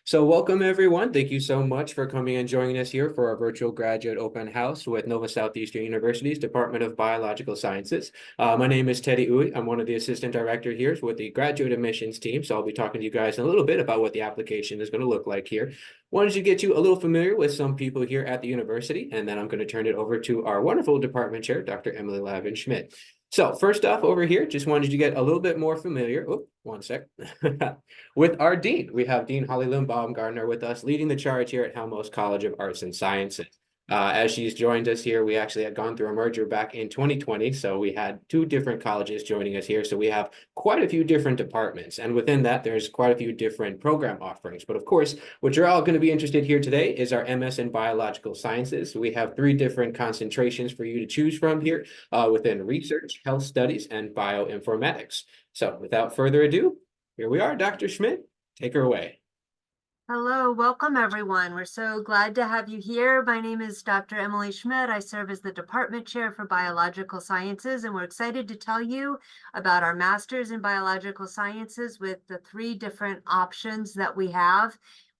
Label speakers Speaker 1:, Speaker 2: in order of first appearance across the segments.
Speaker 1: So welcome everyone. Thank you so much for coming and joining us here for our virtual graduate open house with Nova Southeastern University's Department of Biological Sciences. My name is Teddy Uy. I'm one of the assistant director here with the graduate admissions team. So I'll be talking to you guys in a little bit about what the application is going to look like here. Wanted to get you a little familiar with some people here at the university, and then I'm going to turn it over to our wonderful department chair, Dr. Emily Lavin-Schmidt. So first off over here, just wanted to get a little bit more familiar. Oh, one sec. With our dean. We have Dean Holly Lynn Baumgartner with us, leading the charge here at Halmos College of Arts and Sciences. As she's joined us here, we actually had gone through a merger back in 2020, so we had two different colleges joining us here. So we have quite a few different departments, and within that, there's quite a few different program offerings. But of course, what you're all going to be interested here today is our MS in Biological Sciences. So we have three different concentrations for you to choose from here within research, health studies, and bioinformatics. So without further ado, here we are, Dr. Schmidt. Take her away.
Speaker 2: Hello, welcome everyone. We're so glad to have you here. My name is Dr. Emily Schmidt. I serve as the Department Chair for Biological Sciences, and we're excited to tell you about our Masters in Biological Sciences with the three different options that we have,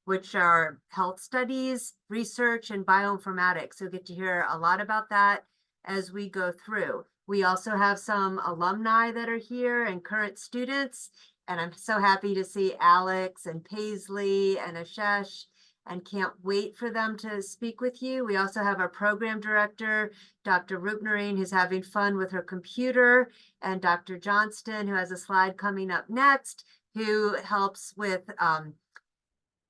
Speaker 2: which are health studies, research, and bioinformatics. So you'll get to hear a lot about that as we go through. We also have some alumni that are here and current students. And I'm so happy to see Alex and Paisley and Ashesh, and can't wait for them to speak with you. We also have our program director, Dr. Rupnarine, who's having fun with her computer, and Dr. Johnston, who has a slide coming up next, who helps with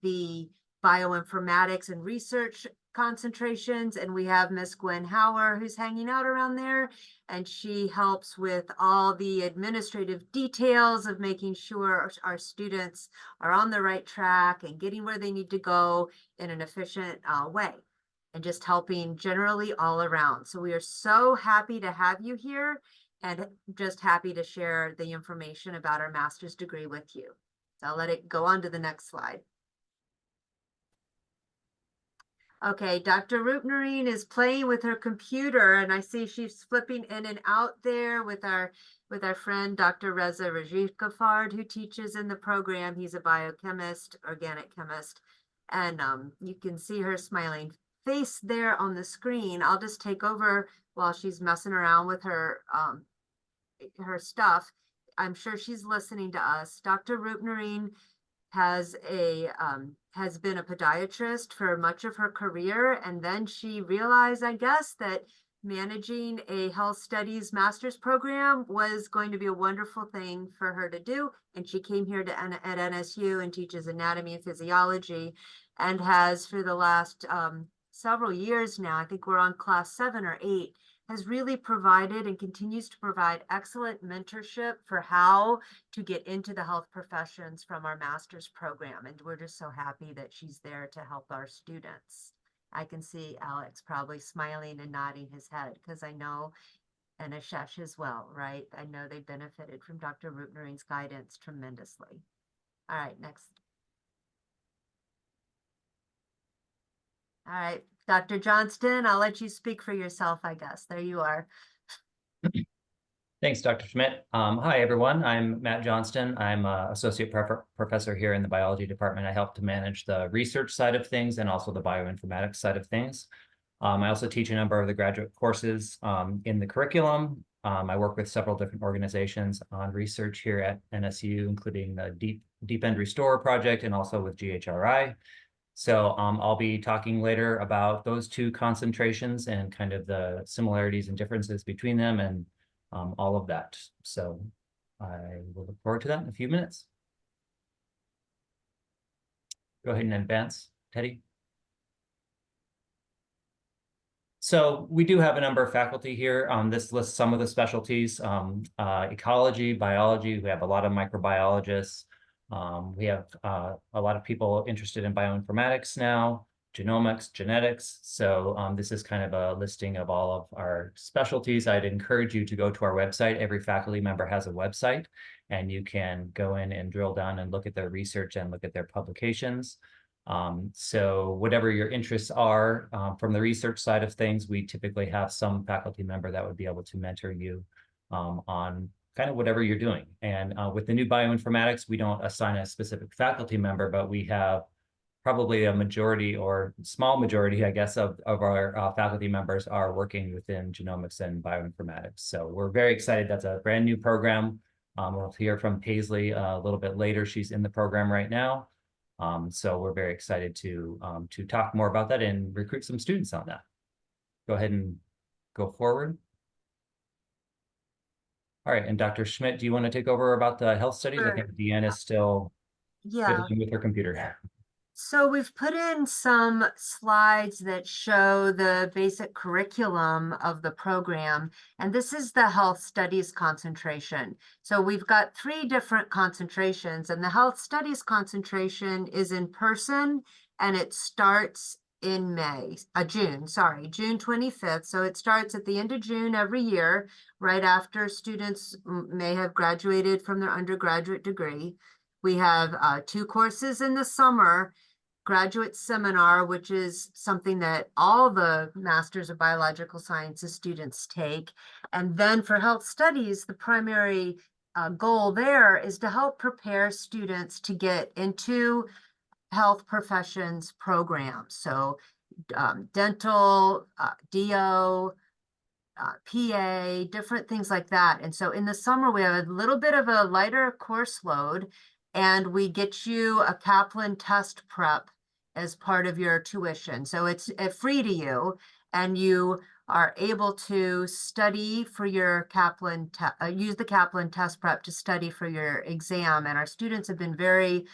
Speaker 2: the bioinformatics and research concentrations. And we have Miss Gwen Hauer, who's hanging out around there, and she helps with all the administrative details of making sure our students are on the right track and getting where they need to go in an efficient way, and just helping generally all around. So we are so happy to have you here, and just happy to share the information about our master's degree with you. So I'll let it go on to the next slide. Okay, Dr. Rupnarine is playing with her computer, and I see she's flipping in and out there with our friend Dr. Reza Rajiv, who teaches in the program. He's a biochemist, organic chemist, and you can see her smiling face there on the screen. I'll just take over while she's messing around with her stuff. I'm sure she's listening to us. Dr. Rupnarine has been a podiatrist for much of her career, and then she realized, I guess, that managing a health studies master's program was going to be a wonderful thing for her to do. And she came here at NSU and teaches anatomy and physiology, and has for the last several years now, I think we're on class 7 or 8, has really provided and continues to provide excellent mentorship for how to get into the health professions from our master's program. And we're just so happy that she's there to help our students. I can see Alex probably smiling and nodding his head, because I know, and Ashesh as well, right? I know they benefited from Dr. Rupnarine's guidance tremendously. All right, next. All right, Dr. Johnston, I'll let you speak for yourself, I guess. There you are.
Speaker 3: Thanks, Dr. Schmidt. Hi, everyone. I'm Matt Johnston. I'm an associate professor here in the biology department. I help to manage the research side of things and also the bioinformatics side of things. I also teach a number of the graduate courses in the curriculum. I work with several different organizations on research here at NSU, including the Deep End Restore project and also with GHRI. So I'll be talking later about those two concentrations and kind of the similarities and differences between them, and all of that. So I will look forward to that in a few minutes. Go ahead and advance, Teddy. So we do have a number of faculty here. This lists some of the specialties: ecology, biology. We have a lot of microbiologists. We have a lot of people interested in bioinformatics now, genomics, genetics. So this is kind of a listing of all of our specialties. I'd encourage you to go to our website. Every faculty member has a website, and you can go in and drill down and look at their research and look at their publications. So whatever your interests are, from the research side of things, we typically have some faculty member that would be able to mentor you on kind of whatever you're doing. And with the new bioinformatics, we don't assign a specific faculty member, but we have probably a majority or small majority, I guess, of our faculty members are working within genomics and bioinformatics. So we're very excited. That's a brand new program. We'll hear from Paisley a little bit later. She's in the program right now. So we're very excited to talk more about that and recruit some students on that. Go ahead and go forward. All right, and Dr. Schmidt, do you want to take over about the health studies? I think Deanne is still fiddling with her computer.
Speaker 2: So we've put in some slides that show the basic curriculum of the program, and this is the health studies concentration. So we've got 3 different concentrations, and the health studies concentration is in person, and it starts in June 25th. So it starts at the end of June every year, right after students may have graduated from their undergraduate degree. We have 2 courses in the summer, graduate seminar, which is something that all the Masters of Biological Sciences students take. And then for health studies, the primary goal there is to help prepare students to get into health professions programs. So dental, DO, PA, different things like that. And so in the summer, we have a little bit of a lighter course load, and we get you a Kaplan test prep as part of your tuition. So it's free to you, and you are able to study for your Kaplan, use the Kaplan test prep to study for your exam. And our students have been very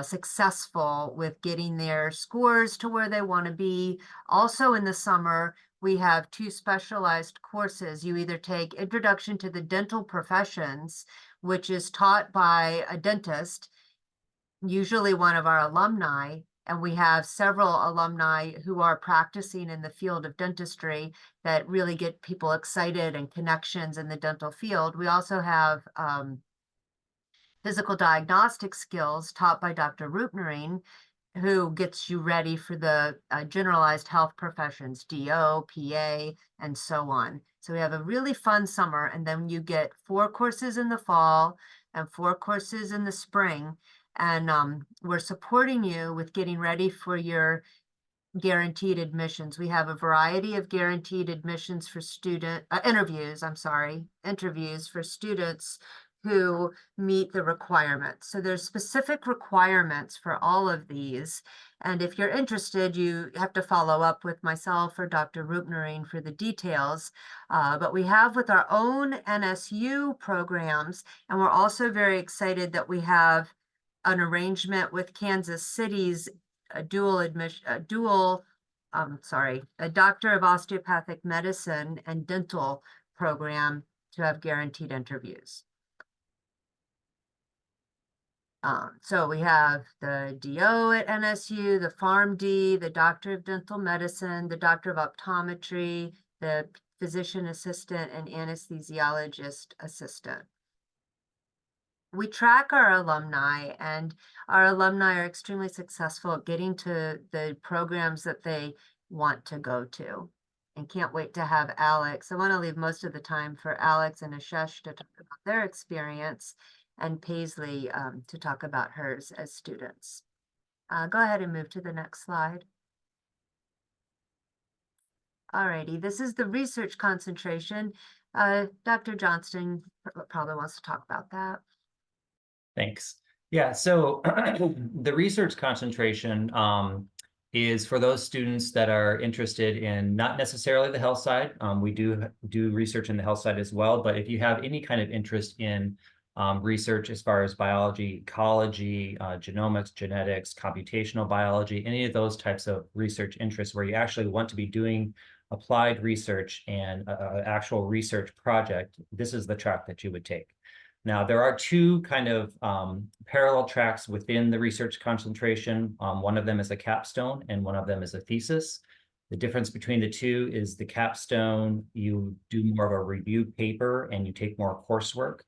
Speaker 2: successful with getting their scores to where they want to be. Also in the summer, we have 2 specialized courses. You either take Introduction to the Dental Professions, which is taught by a dentist, usually one of our alumni, and we have several alumni who are practicing in the field of dentistry that really get people excited and connections in the dental field. We also have physical diagnostic skills taught by Dr. Rupnering, who gets you ready for the generalized health professions, DO, PA, and so on. So we have a really fun summer, and then you get 4 courses in the fall and 4 courses in the spring. And we're supporting you with getting ready for your guaranteed admissions. We have a variety of guaranteed admissions for interviews for students who meet the requirements. So there's specific requirements for all of these. And if you're interested, you have to follow up with myself or Dr. Rupnering for the details. But we have with our own NSU programs, and we're also very excited that we have an arrangement with Kansas City's a Doctor of Osteopathic Medicine and Dental program to have guaranteed interviews. So we have the DO at NSU, the PharmD, the Doctor of Dental Medicine, the Doctor of Optometry, the Physician Assistant, and Anesthesiologist Assistant. We track our alumni, and our alumni are extremely successful at getting to the programs that they want to go to, and can't wait to have Alex. I want to leave most of the time for Alex and Ashesh to talk about their experience, and Paisley to talk about hers as students. Go ahead and move to the next slide. Alrighty, this is the research concentration. Dr. Johnston probably wants to talk about that.
Speaker 3: Thanks. Yeah, so the research concentration is for those students that are interested in not necessarily the health side. We do research in the health side as well, but if you have any kind of interest in research as far as biology, ecology, genomics, genetics, computational biology, any of those types of research interests where you actually want to be doing applied research and an actual research project, this is the track that you would take. Now, there are 2 kind of parallel tracks within the research concentration. One of them is a capstone and one of them is a thesis. The difference between the 2 is the capstone, you do more of a review paper and you take more coursework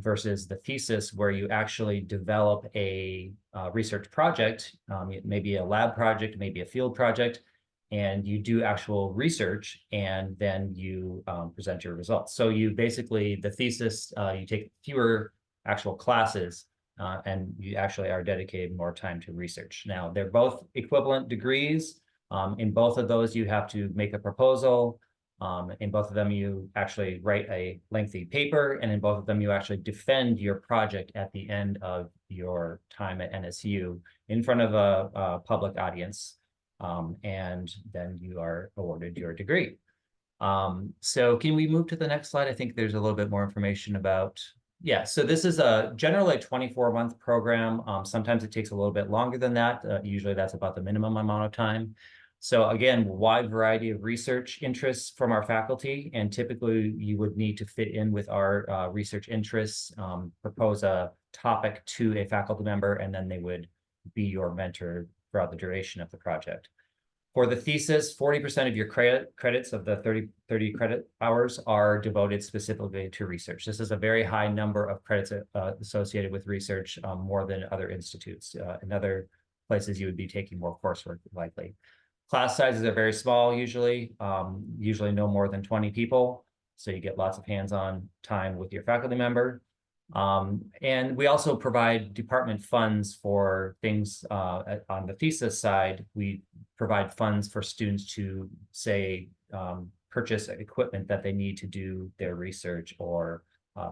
Speaker 3: versus the thesis where you actually develop a research project. It may be a lab project, maybe a field project, and you do actual research, and then you present your results. So you basically, the thesis, you take fewer actual classes, and you actually are dedicated more time to research. Now, they're both equivalent degrees. In both of those, you have to make a proposal. In both of them, you actually write a lengthy paper, and in both of them, you actually defend your project at the end of your time at NSU in front of a public audience, and then you are awarded your degree. So can we move to the next slide? I think there's a little bit more information about, yeah, so this is generally a 24-month program. Sometimes it takes a little bit longer than that. Usually that's about the minimum amount of time. So again, wide variety of research interests from our faculty, and typically you would need to fit in with our research interests, propose a topic to a faculty member, and then they would be your mentor throughout the duration of the project. For the thesis, 40% of your credits of the 30 credit hours are devoted specifically to research. This is a very high number of credits associated with research, more than other institutes. In other places, you would be taking more coursework likely. Class sizes are very small usually, usually no more than 20 people. So you get lots of hands-on time with your faculty member. And we also provide department funds for things on the thesis side. We provide funds for students to, say, purchase equipment that they need to do their research, or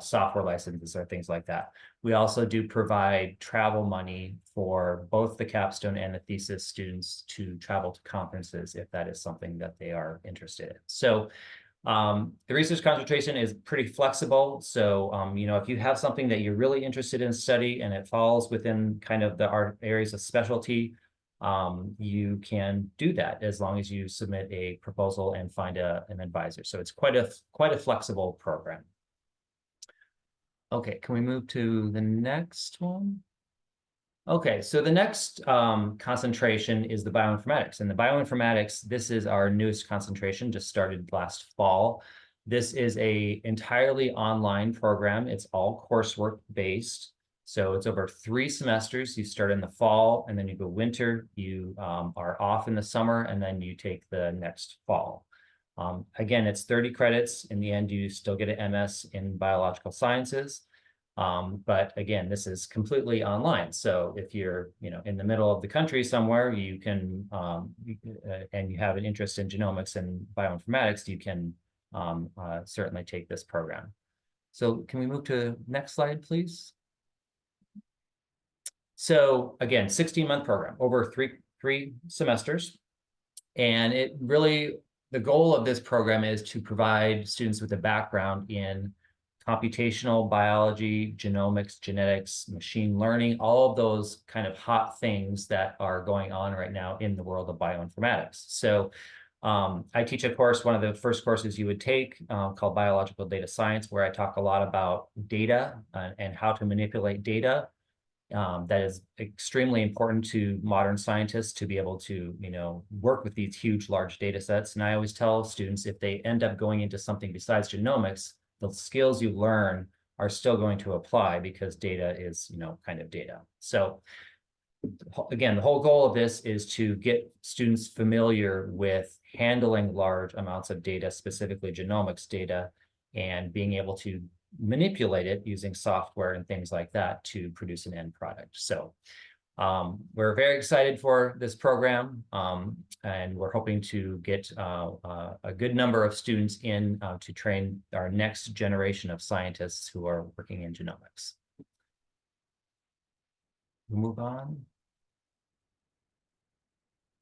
Speaker 3: software licenses or things like that. We also do provide travel money for both the capstone and the thesis students to travel to conferences if that is something that they are interested in. So the research concentration is pretty flexible. So, you know, if you have something that you're really interested in study and it falls within kind of the art areas of specialty, you can do that as long as you submit a proposal and find an advisor. So it's quite a flexible program. Okay, can we move to the next one? Okay, so the next concentration is the bioinformatics. And the bioinformatics, this is our newest concentration, just started last fall. This is a entirely online program. It's all coursework based. So it's over 3 semesters. You start in the fall, and then you go winter. You are off in the summer, and then you take the next fall. Again, it's 30 credits. In the end, you still get an MS in biological sciences. But again, this is completely online. So if you're, you know, in the middle of the country somewhere, you can, and you have an interest in genomics and bioinformatics, you can certainly take this program. So can we move to next slide, please? So again, 16-month program over three semesters. And it really, the goal of this program is to provide students with a background in computational biology, genomics, genetics, machine learning, all of those kind of hot things that are going on right now in the world of bioinformatics. So I teach a course, one of the first courses you would take, called Biological Data Science, where I talk a lot about data and how to manipulate data. That is extremely important to modern scientists to be able to, you know, work with these huge, large data sets. And I always tell students, if they end up going into something besides genomics, the skills you learn are still going to apply, because data is, you know, kind of data. So again, the whole goal of this is to get students familiar with handling large amounts of data, specifically genomics data, and being able to manipulate it using software and things like that to produce an end product. So we're very excited for this program, and we're hoping to get a good number of students in to train our next generation of scientists who are working in genomics. We'll move on.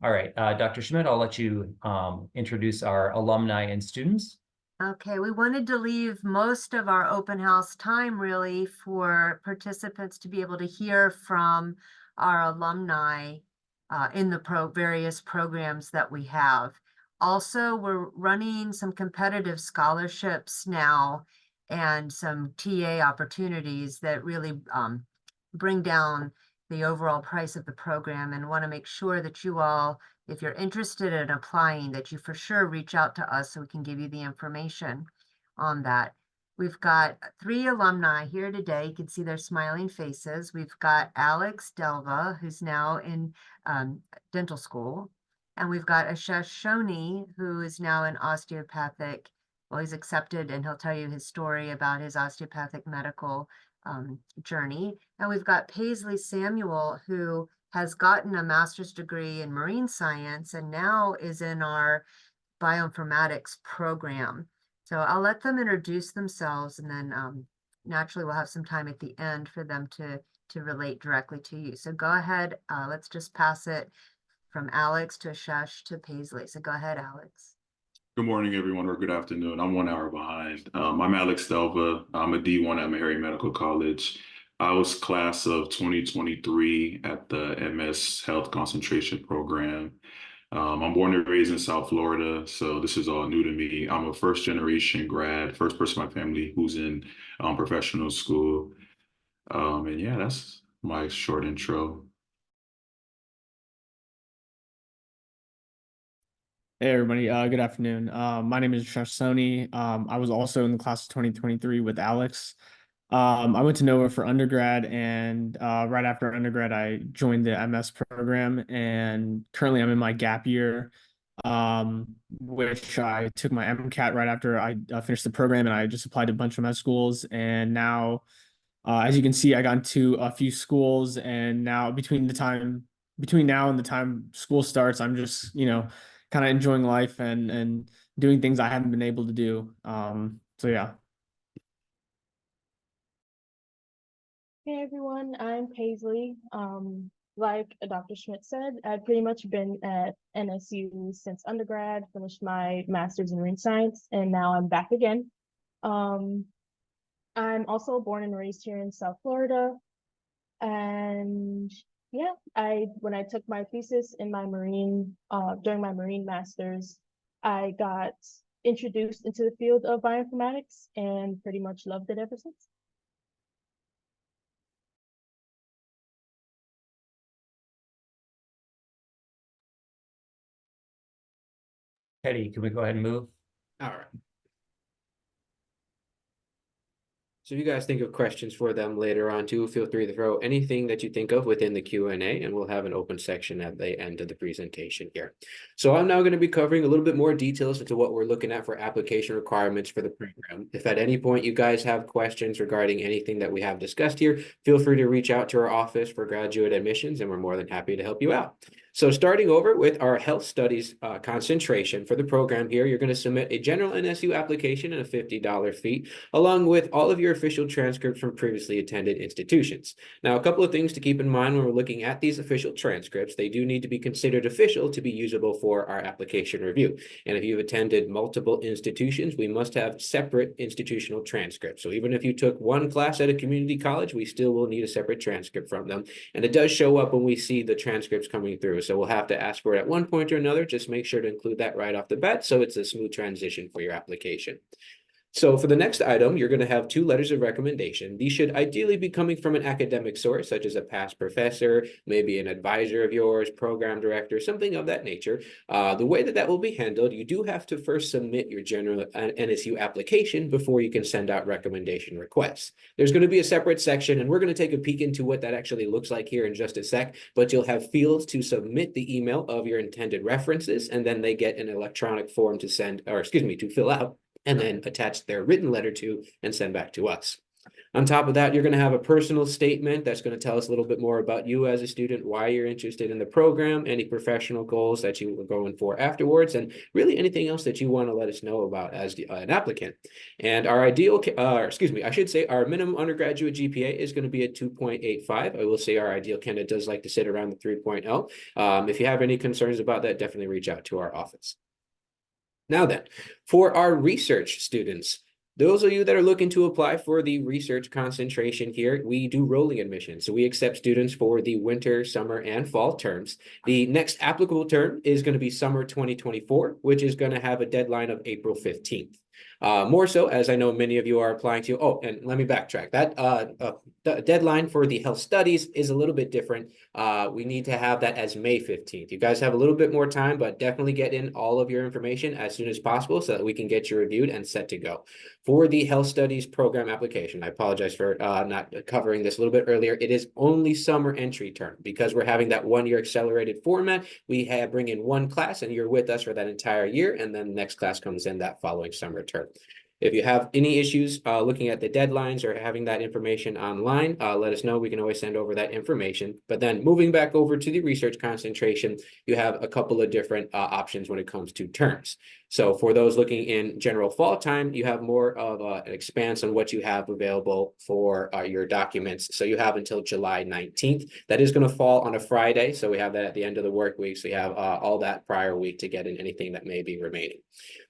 Speaker 3: All right, Dr. Schmidt, I'll let you introduce our alumni and students.
Speaker 2: Okay, we wanted to leave most of our open house time really for participants to be able to hear from our alumni in the various programs that we have. Also, we're running some competitive scholarships now and some TA opportunities that really bring down the overall price of the program, and want to make sure that you all, if you're interested in applying, that you for sure reach out to us so we can give you the information on that. We've got 3 alumni here today. You can see their smiling faces. We've got Alex Delva, who's now in dental school. And we've got Ashesh Shoni, who is now an osteopathic, well, he's accepted and he'll tell you his story about his osteopathic medical journey. And we've got Paisley Samuel, who has gotten a master's degree in marine science and now is in our bioinformatics program. So I'll let them introduce themselves, and then naturally we'll have some time at the end for them to relate directly to you. So go ahead, let's just pass it from Alex to Ashesh to Paisley. So go ahead, Alex.
Speaker 4: Good morning, everyone, or good afternoon. I'm 1 hour behind. I'm Alex Delva. I'm a D1 at Meharry Medical College. I was class of 2023 at the MS Health Concentration Program. I'm born and raised in South Florida, so this is all new to me. I'm a first generation grad, first person in my family who's in professional school. And yeah, that's my short intro.
Speaker 5: Hey everybody, good afternoon. My name is Ashesh Soni. I was also in the class of 2023 with Alex. I went to Nova for undergrad, and right after undergrad, I joined the MS program, and currently I'm in my gap year, which I took my MCAT right after I finished the program, and I just applied to a bunch of med schools, and now, as you can see, I got into a few schools, and now between now and the time school starts, I'm just, kind of enjoying life and doing things I haven't been able to do. So yeah.
Speaker 6: Hey everyone, I'm Paisley. Like Dr. Schmidt said, I've pretty much been at NSU since undergrad, finished my master's in marine science, and now I'm back again. I'm also born and raised here in South Florida. And yeah, when I took my thesis in my marine, during my marine master's, I got introduced into the field of bioinformatics and pretty much loved it ever since.
Speaker 3: Teddy, can we go ahead and move?
Speaker 1: All right. So if you guys think of questions for them later on too, feel free to throw anything that you think of within the Q&A, and we'll have an open section at the end of the presentation here. So I'm now going to be covering a little bit more details into what we're looking at for application requirements for the program. If at any point you guys have questions regarding anything that we have discussed here, feel free to reach out to our office for graduate admissions, and we're more than happy to help you out. So starting over with our health studies concentration for the program here, you're going to submit a general NSU application and a $50 fee, along with all of your official transcripts from previously attended institutions. Now, a couple of things to keep in mind when we're looking at these official transcripts: they do need to be considered official to be usable for our application review. And if you've attended multiple institutions, we must have separate institutional transcripts. So even if you took one class at a community college, we still will need a separate transcript from them. And it does show up when we see the transcripts coming through. So we'll have to ask for it at one point or another. Just make sure to include that right off the bat so it's a smooth transition for your application. So for the next item, you're going to have 2 letters of recommendation. These should ideally be coming from an academic source, such as a past professor, maybe an advisor of yours, program director, something of that nature. The way that will be handled, you do have to first submit your general NSU application before you can send out recommendation requests. There's going to be a separate section, and we're going to take a peek into what that actually looks like here in just a sec, but you'll have fields to submit the email of your intended references, and then they get an electronic form to send, or excuse me, to fill out, and then attach their written letter to and send back to us. On top of that, you're going to have a personal statement that's going to tell us a little bit more about you as a student, why you're interested in the program, any professional goals that you were going for afterwards, and really anything else that you want to let us know about as an applicant. And our ideal, I should say our minimum undergraduate GPA is going to be at 2.85. I will say our ideal candidate does like to sit around the 3.0. If you have any concerns about that, definitely reach out to our office. Now then, for our research students, those of you that are looking to apply for the research concentration here, we do rolling admission. So we accept students for the winter, summer, and fall terms. The next applicable term is going to be summer 2024, which is going to have a deadline of April 15th. More so, as I know many of you are applying to. Oh, and let me backtrack. That the deadline for the health studies is a little bit different. We need to have that as May 15th. You guys have a little bit more time, but definitely get in all of your information as soon as possible so that we can get you reviewed and set to go. For the health studies program application, I apologize for not covering this a little bit earlier. It is only summer entry term because we're having that 1 year accelerated format. We bring in one class and you're with us for that entire year, and then the next class comes in that following summer term. If you have any issues looking at the deadlines or having that information online, let us know. We can always send over that information. But then moving back over to the research concentration, you have a couple of different options when it comes to terms. So for those looking in general fall time, you have more of an expanse on what you have available for your documents. So you have until July 19th. That is going to fall on a Friday. So we have that at the end of the work week. So you have all that prior week to get in anything that may be remaining.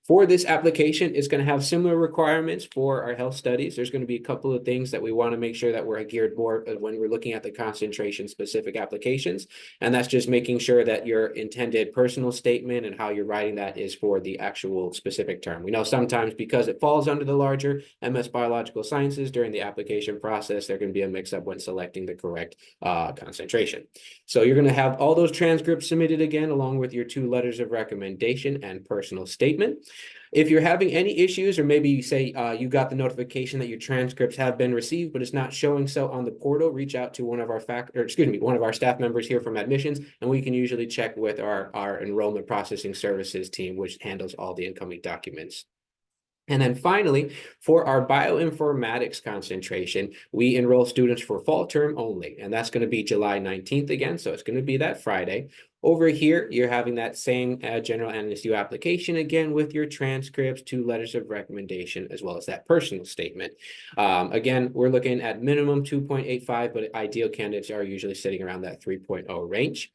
Speaker 1: For this application, it's going to have similar requirements for our health studies. There's going to be a couple of things that we want to make sure that we're geared more when we're looking at the concentration specific applications. And that's just making sure that your intended personal statement and how you're writing that is for the actual specific term. We know sometimes because it falls under the larger MS Biological Sciences during the application process, there can be a mix-up when selecting the correct concentration. So you're going to have all those transcripts submitted again, along with your 2 letters of recommendation and personal statement. If you're having any issues, or maybe you say you got the notification that your transcripts have been received, but it's not showing so on the portal, reach out to one of our one of our staff members here from admissions, and we can usually check with our enrollment processing services team, which handles all the incoming documents. And then finally, for our bioinformatics concentration, we enroll students for fall term only, and that's going to be July 19th again, so it's going to be that Friday. Over here, you're having that same general NSU application again with your transcripts, 2 letters of recommendation, as well as that personal statement. Again, we're looking at minimum 2.85, but ideal candidates are usually sitting around that 3.0 range.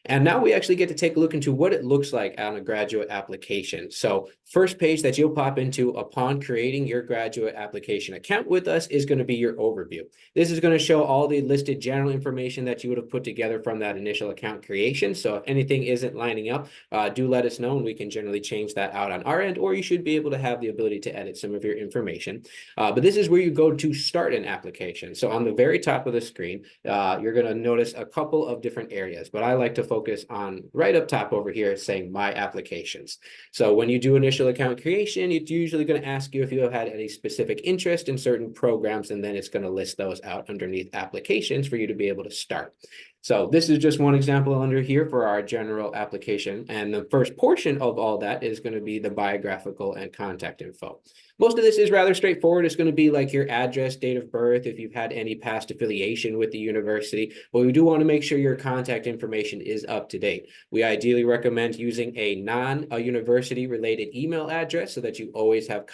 Speaker 1: And now we actually get to take a look into what it looks like on a graduate application. So first page that you'll pop into upon creating your graduate application account with us is going to be your overview. This is going to show all the listed general information that you would have put together from that initial account creation. So if anything isn't lining up, do let us know and we can generally change that out on our end, or you should be able to have the ability to edit some of your information. But this is where you go to start an application. So on the very top of the screen, you're going to notice a couple of different areas, but I like to focus on right up top over here saying my applications. So when you do initial account creation, it's usually going to ask you if you have had any specific interest in certain programs, and then it's going to list those out underneath applications for you to be able to start. So this is just one example under here for our general application. And the first portion of all that is going to be the biographical and contact info. Most of this is rather straightforward. It's going to be like your address, date of birth, if you've had any past affiliation with the university. But we do want to make sure your contact information is up to date. We ideally recommend using a non-university related email address so that you always have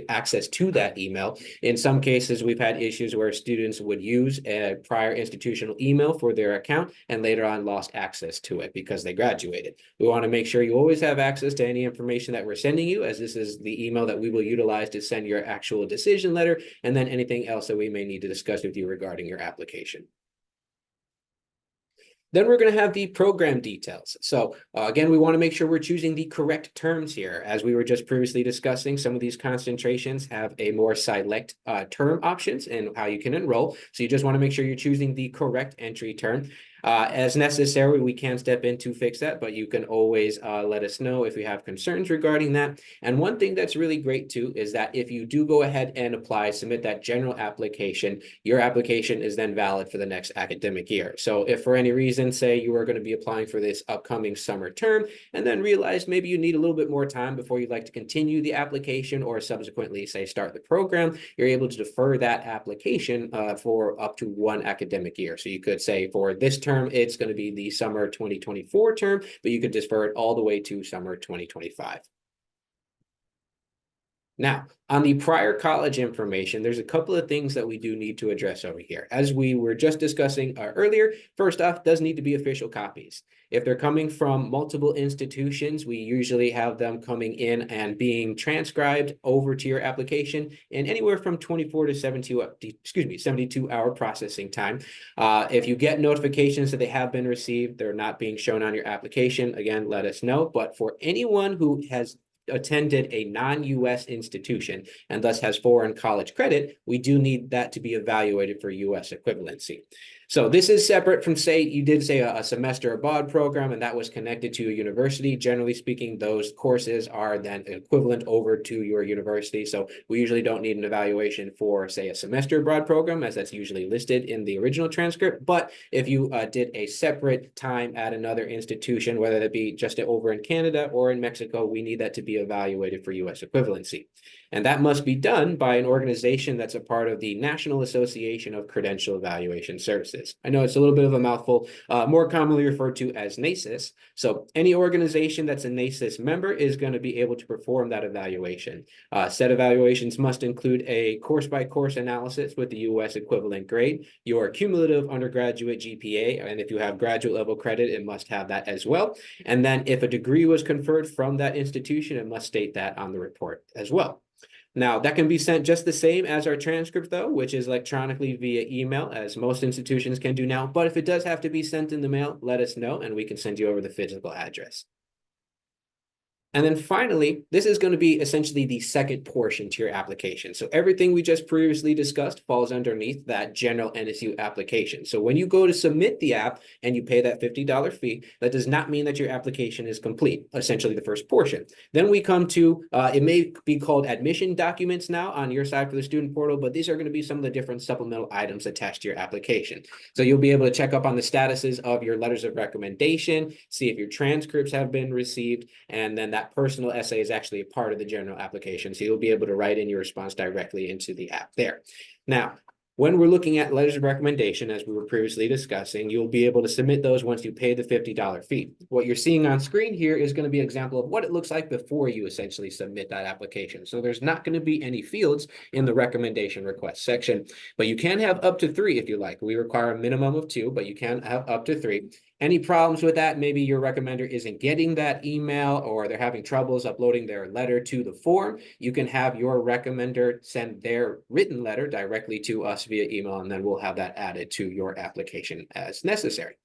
Speaker 1: access to that email. In some cases, we've had issues where students would use a prior institutional email for their account and later on lost access to it because they graduated. We want to make sure you always have access to any information that we're sending you, as this is the email that we will utilize to send your actual decision letter, and then anything else that we may need to discuss with you regarding your application. Then we're going to have the program details. So again, we want to make sure we're choosing the correct terms here. As we were just previously discussing, some of these concentrations have a more select term options and how you can enroll. So you just want to make sure you're choosing the correct entry term. As necessary, we can step in to fix that, but you can always let us know if you have concerns regarding that. And one thing that's really great too is that if you do go ahead and apply, submit that general application, your application is then valid for the next academic year. So if for any reason, say you are going to be applying for this upcoming summer term and then realize maybe you need a little bit more time before you'd like to continue the application or subsequently say start the program, you're able to defer that application for up to 1 academic year. So you could say for this term, it's going to be the summer 2024 term, but you could defer it all the way to summer 2025. Now, on the prior college information, there's a couple of things that we do need to address over here. As we were just discussing earlier, first off, does need to be official copies. If they're coming from multiple institutions, we usually have them coming in and being transcribed over to your application in anywhere from 24 to 72-hour processing time. If you get notifications that they have been received, they're not being shown on your application, again, let us know. But for anyone who has attended a non-US institution and thus has foreign college credit, we do need that to be evaluated for US equivalency. So this is separate from, say, you did say a semester abroad program and that was connected to a university. Generally speaking, those courses are then equivalent over to your university. So we usually don't need an evaluation for, say, a semester abroad program, as that's usually listed in the original transcript. But if you did a separate time at another institution, whether that be just over in Canada or in Mexico, we need that to be evaluated for US equivalency. And that must be done by an organization that's a part of the National Association of Credential Evaluation Services. I know it's a little bit of a mouthful, more commonly referred to as NACIS. So any organization that's a NACIS member is going to be able to perform that evaluation. Said evaluations must include a course-by-course analysis with the US equivalent grade, your cumulative undergraduate GPA, and if you have graduate level credit, it must have that as well. And then if a degree was conferred from that institution, it must state that on the report as well. Now, that can be sent just the same as our transcript, though, which is electronically via email, as most institutions can do now. But if it does have to be sent in the mail, let us know, and we can send you over the physical address. And then finally, this is going to be essentially the second portion to your application. So everything we just previously discussed falls underneath that general NSU application. So when you go to submit the app and you pay that $50 fee, that does not mean that your application is complete, essentially the first portion. Then we come to, it may be called admission documents now on your side for the student portal, but these are going to be some of the different supplemental items attached to your application. So you'll be able to check up on the statuses of your letters of recommendation, see if your transcripts have been received, and then that personal essay is actually a part of the general application. So you'll be able to write in your response directly into the app there. Now, when we're looking at letters of recommendation, as we were previously discussing, you'll be able to submit those once you pay the $50 fee. What you're seeing on screen here is going to be an example of what it looks like before you essentially submit that application. So there's not going to be any fields in the recommendation request section, but you can have up to 3 if you like. We require a minimum of 2, but you can have up to 3. Any problems with that? Maybe your recommender isn't getting that email or they're having troubles uploading their letter to the form. You can have your recommender send their written letter directly to us via email, and then we'll have that added to your application as necessary.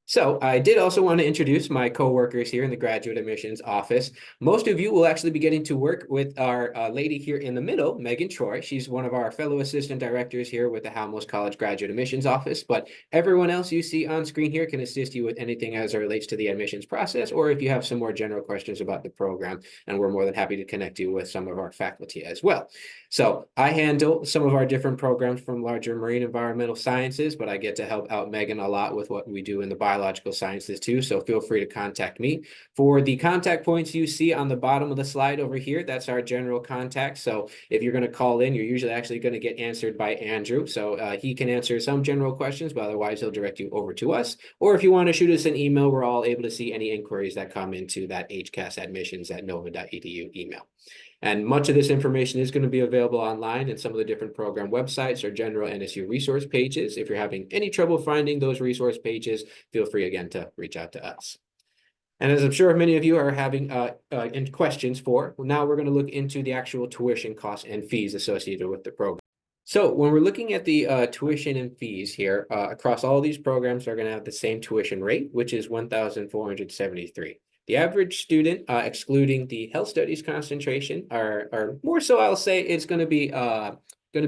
Speaker 1: So I did also want to introduce my coworkers here in the graduate admissions office. Most of you will actually be getting to work with our lady here in the middle, Megan Troy. She's one of our fellow assistant directors here with the Halmos College Graduate Admissions Office, but everyone else you see on screen here can assist you with anything as it relates to the admissions process, or if you have some more general questions about the program, and we're more than happy to connect you with some of our faculty as well. So I handle some of our different programs from larger marine environmental sciences, but I get to help out Megan a lot with what we do in the biological sciences too. So feel free to contact me. For the contact points you see on the bottom of the slide over here, that's our general contact. So if you're going to call in, you're usually actually going to get answered by Andrew. So he can answer some general questions, but otherwise he'll direct you over to us. Or if you want to shoot us an email, we're all able to see any inquiries that come into that hcasadmissions@nova.edu email. And much of this information is going to be available online in some of the different program websites or general NSU resource pages. If you're having any trouble finding those resource pages, feel free again to reach out to us. And as I'm sure many of you are having questions for, now we're going to look into the actual tuition costs and fees associated with the program. So when we're looking at the tuition and fees here, across all these programs are going to have the same tuition rate, which is $1,473. The average student, excluding the health studies concentration, are more so, I'll say it's going to be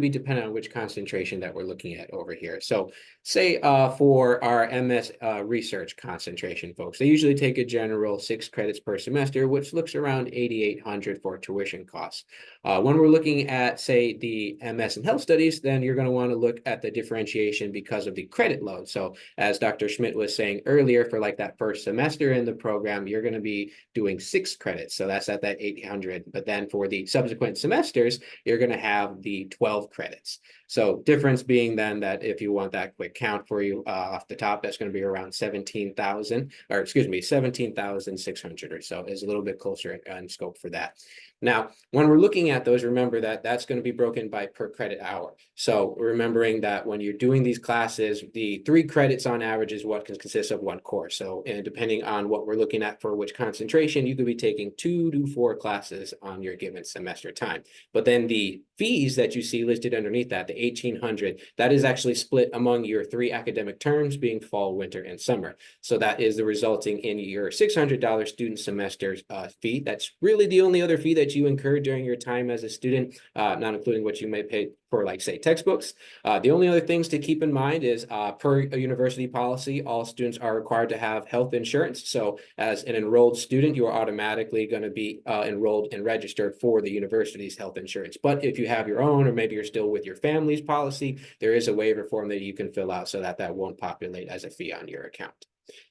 Speaker 1: dependent on which concentration that we're looking at over here. So say for our MS research concentration folks, they usually take a general 6 credits per semester, which looks around $8,800 for tuition costs. When we're looking at, say, the MS and health studies, then you're going to want to look at the differentiation because of the credit load. So as Dr. Schmidt was saying earlier, for like that first semester in the program, you're going to be doing 6 credits. So that's at that $800. But then for the subsequent semesters, you're going to have the 12 credits. So difference being then that if you want that quick count for you off the top, that's going to be around 17,600 or so, is a little bit closer in scope for that. Now, when we're looking at those, remember that that's going to be broken by per credit hour. So remembering that when you're doing these classes, the 3 credits on average is what can consist of 1 course. So and depending on what we're looking at for which concentration, you could be taking 2 to 4 classes on your given semester time. But then the fees that you see listed underneath that, the $1,800. That is actually split among your 3 academic terms, being fall, winter, and summer. So that is the resulting in your $600 student semester fee. That's really the only other fee that you incur during your time as a student, not including what you may pay for, like, say, textbooks. The only other things to keep in mind is per a university policy, all students are required to have health insurance. So as an enrolled student, you are automatically going to be enrolled and registered for the university's health insurance. But if you have your own, or maybe you're still with your family's policy, there is a waiver form that you can fill out so that that won't populate as a fee on your account.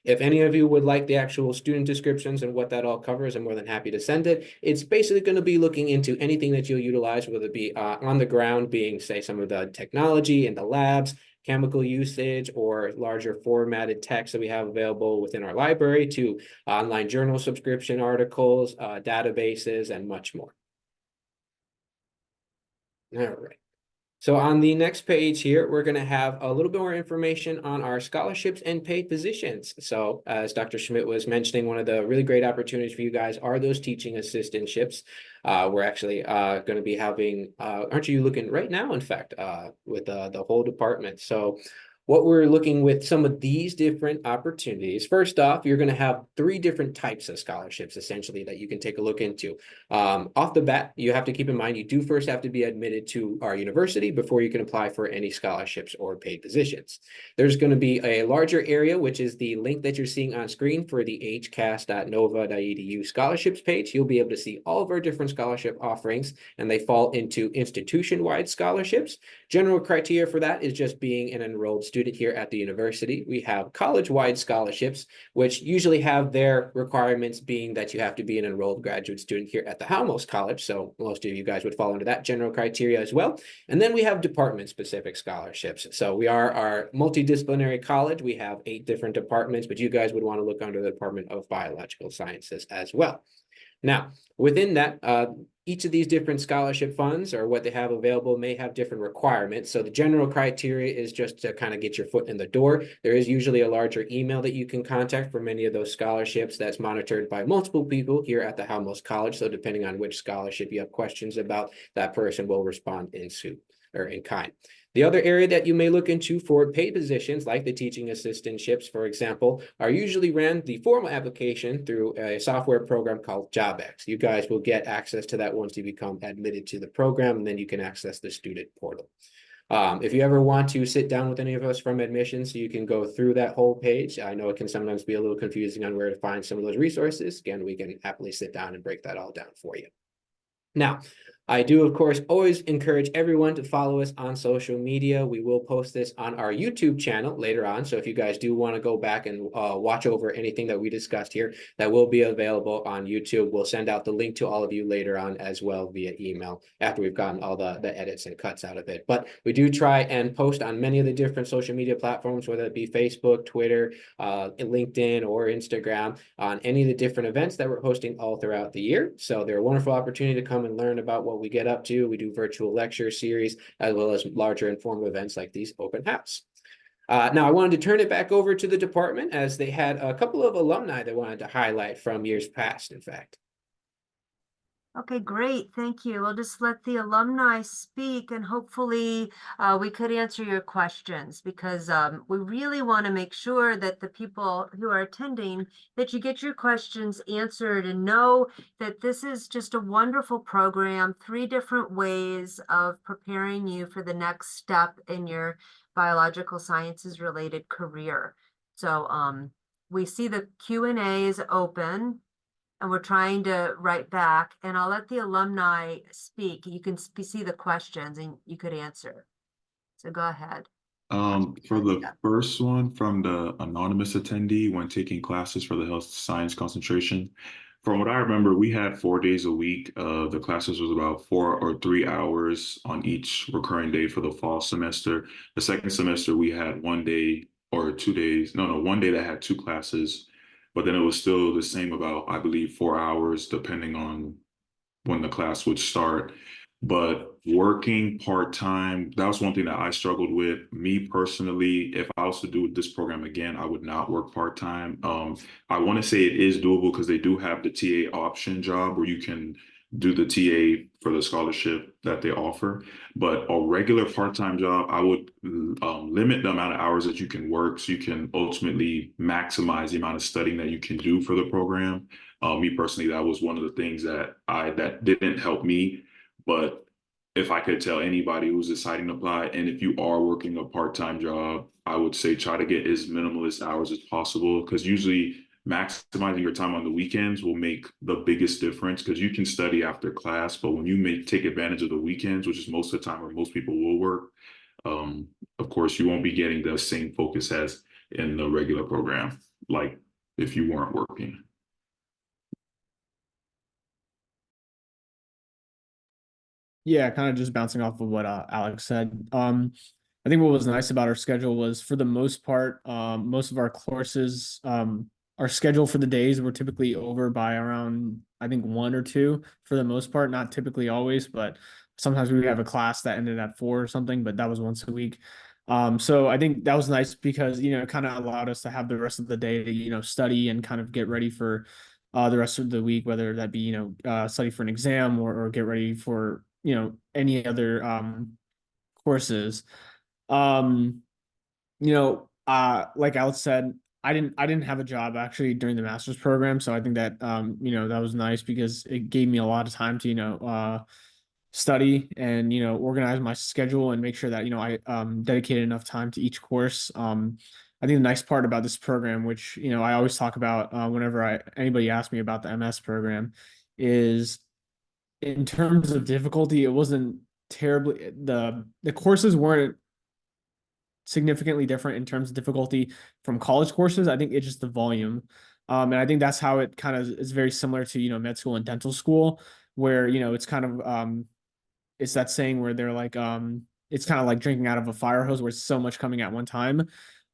Speaker 1: If any of you would like the actual student descriptions and what that all covers, I'm more than happy to send it. It's basically going to be looking into anything that you'll utilize, whether it be on the ground, being, say, some of the technology in the labs, chemical usage, or larger formatted text that we have available within our library, to online journal subscription articles, databases, and much more. All right. So on the next page here, we're going to have a little bit more information on our scholarships and paid positions. So as Dr. Schmidt was mentioning, one of the really great opportunities for you guys are those teaching assistantships. We're actually going to be having, aren't you looking right now, in fact, with the whole department. So what we're looking with some of these different opportunities, first off, you're going to have 3 different types of scholarships, essentially, that you can take a look into. Off the bat, you have to keep in mind, you do first have to be admitted to our university before you can apply for any scholarships or paid positions. There's going to be a larger area, which is the link that you're seeing on screen for the hcas.nova.edu scholarships page. You'll be able to see all of our different scholarship offerings, and they fall into institution-wide scholarships. General criteria for that is just being an enrolled student here at the university. We have college-wide scholarships, which usually have their requirements being that you have to be an enrolled graduate student here at the Halmos College. So most of you guys would fall into that general criteria as well. And then we have department-specific scholarships. So we are our multidisciplinary college. We have 8 different departments, but you guys would want to look under the Department of Biological Sciences as well. Now, within that, each of these different scholarship funds, or what they have available, may have different requirements. So the general criteria is just to kind of get your foot in the door. There is usually a larger email that you can contact for many of those scholarships that's monitored by multiple people here at the Halmos College. So depending on which scholarship you have questions about, that person will respond in kind. The other area that you may look into for paid positions, like the teaching assistantships, for example, are usually ran the formal application through a software program called JobX. You guys will get access to that once you become admitted to the program, and then you can access the student portal. If you ever want to sit down with any of us from admissions, so you can go through that whole page. I know it can sometimes be a little confusing on where to find some of those resources. Again, we can happily sit down and break that all down for you. Now, I do, of course, always encourage everyone to follow us on social media. We will post this on our YouTube channel later on. So if you guys do want to go back and watch over anything that we discussed here, that will be available on YouTube. We'll send out the link to all of you later on as well via email after we've gotten all the edits and cuts out of it. But we do try and post on many of the different social media platforms, whether it be Facebook, Twitter, LinkedIn, or Instagram, on any of the different events that we're hosting all throughout the year. So they're a wonderful opportunity to come and learn about what we get up to. We do virtual lecture series, as well as larger informative events like these open house. Now, I wanted to turn it back over to the department, as they had a couple of alumni they wanted to highlight from years past, in fact.
Speaker 2: Okay, great. Thank you. We'll just let the alumni speak, and hopefully we could answer your questions, because we really want to make sure that the people who are attending, that you get your questions answered, and know that this is just a wonderful program, 3 different ways of preparing you for the next step in your biological sciences related career. So we see the Q&A is open, and we're trying to write back, and I'll let the alumni speak. You can see the questions and you could answer. So go ahead.
Speaker 4: For the first one from the anonymous attendee, when taking classes for the health science concentration, from what I remember, we had 4 days a week. The classes was about 4 or 3 hours on each recurring day for the fall semester. The second semester, we had 1 day or 2 days. No, 1 day that had 2 classes. But then it was still the same, about, I believe, 4 hours, depending on when the class would start. But working part-time, that was one thing that I struggled with. Me personally, if I was to do this program again, I would not work part-time. I want to say it is doable, because they do have the TA option job where you can do the TA for the scholarship that they offer. But a regular part-time job, I would limit the amount of hours that you can work so you can ultimately maximize the amount of studying that you can do for the program. Me personally, that was one of the things that didn't help me. But if I could tell anybody who's deciding to apply, and if you are working a part-time job, I would say try to get as minimalist hours as possible, because usually maximizing your time on the weekends will make the biggest difference, because you can study after class, but when you take advantage of the weekends, which is most of the time where most people will work, of course, you won't be getting the same focus as in the regular program, like if you weren't working.
Speaker 5: Yeah, kind of just bouncing off of what Alex said. I think what was nice about our schedule was, for the most part, most of our courses, our schedule for the days were typically over by around, I think, 1 or 2 for the most part. Not typically always, but sometimes we would have a class that ended at 4 or something, but that was once a week. So I think that was nice because, it kind of allowed us to have the rest of the day to, study and kind of get ready for the rest of the week, whether that be, study for an exam, or get ready for, any other courses. Um, like Alex said, I didn't have a job actually during the master's program, so I think that that was nice because it gave me a lot of time to study and organize my schedule and make sure that I dedicated enough time to each course. I think the nice part about this program, which I always talk about whenever anybody asks me about the MS program, is in terms of difficulty, it wasn't terribly, the courses weren't significantly different in terms of difficulty from college courses. I think it's just the volume. And I think that's how it kind of is very similar to, med school and dental school, where, it's kind of, it's that saying where they're like, it's kind of like drinking out of a fire hose where it's so much coming at one time.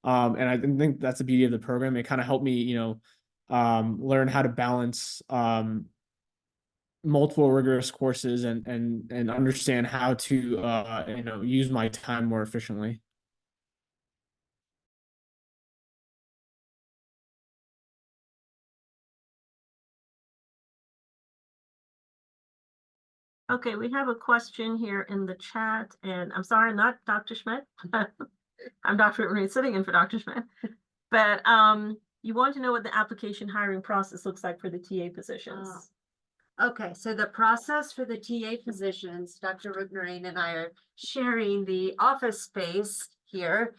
Speaker 5: And I think that's the beauty of the program. It kind of helped me, learn how to balance, multiple rigorous courses and understand how to use my time more efficiently.
Speaker 7: Okay, we have a question here in the chat, and I'm sorry, not Dr. Schmidt. I'm Dr. Marie sitting in for Dr. Schmidt. But you want to know what the application hiring process looks like for the TA positions.
Speaker 2: Okay, so the process for the TA positions, Dr. Rugnerine and I are sharing the office space here.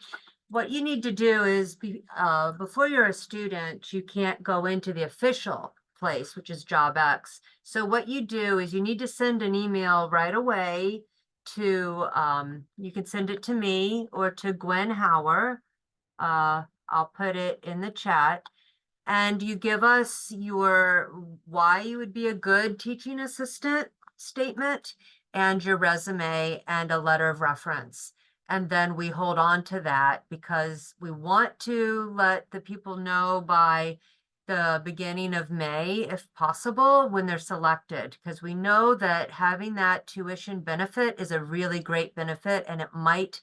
Speaker 2: What you need to do is before you're a student, you can't go into the official place, which is JobX. So what you do is you need to send an email right away to, you can send it to me or to Gwen Hauer. I'll put it in the chat. And you give us your why you would be a good teaching assistant statement and your resume and a letter of reference. And then we hold on to that because we want to let the people know by the beginning of May, if possible, when they're selected, because we know that having that tuition benefit is a really great benefit, and it might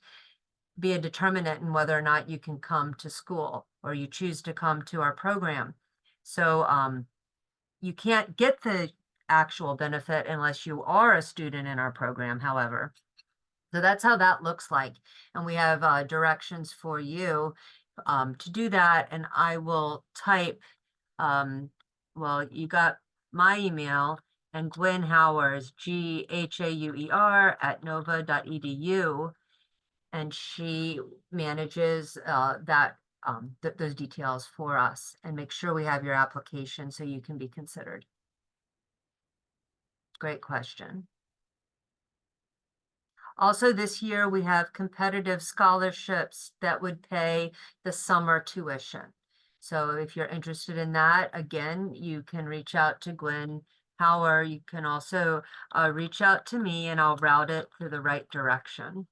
Speaker 2: be a determinant in whether or not you can come to school or you choose to come to our program. So you can't get the actual benefit unless you are a student in our program, however. So that's how that looks like. And we have directions for you to do that. And I will type, well, you got my email, and Gwen Hauer is GHAUER @nova.edu. And she manages those details for us and make sure we have your application so you can be considered. Great question. Also, this year we have competitive scholarships that would pay the summer tuition. So if you're interested in that, again, you can reach out to Gwen Hauer. You can also reach out to me and I'll route it to the right direction.